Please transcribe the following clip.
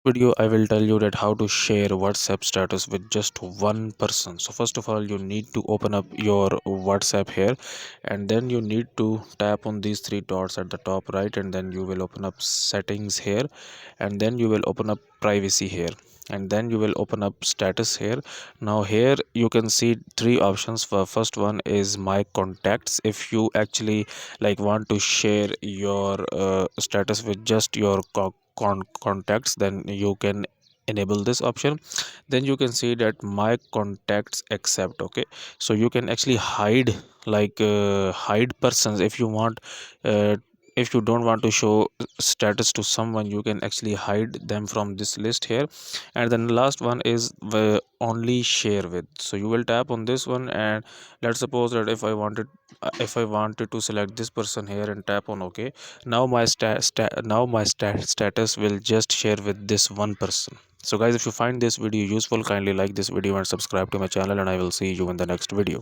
Video I will tell you that how to share WhatsApp status with just one person. So first of all, you need to open up your WhatsApp here, and then you need to tap on these three dots at the top right, and then you will open up settings here, and then you will open up privacy here, and then you will open up status here. Now here you can see three options. For first one is my contacts. If you actually like want to share your status with just your contacts, then you can enable this option. Then you can see that my contacts accept. Okay, so you can actually hide, hide persons if you want. uh, if you don't want to show status to someone, you can actually hide them from this list here. And then the last one is the only share with. So you will tap on this one, and let's suppose that if I wanted to select this person here and tap on OK, now my status will just share with this one person. So guys, if you find this video useful, kindly like this video and subscribe to my channel, and I will see you in the next video.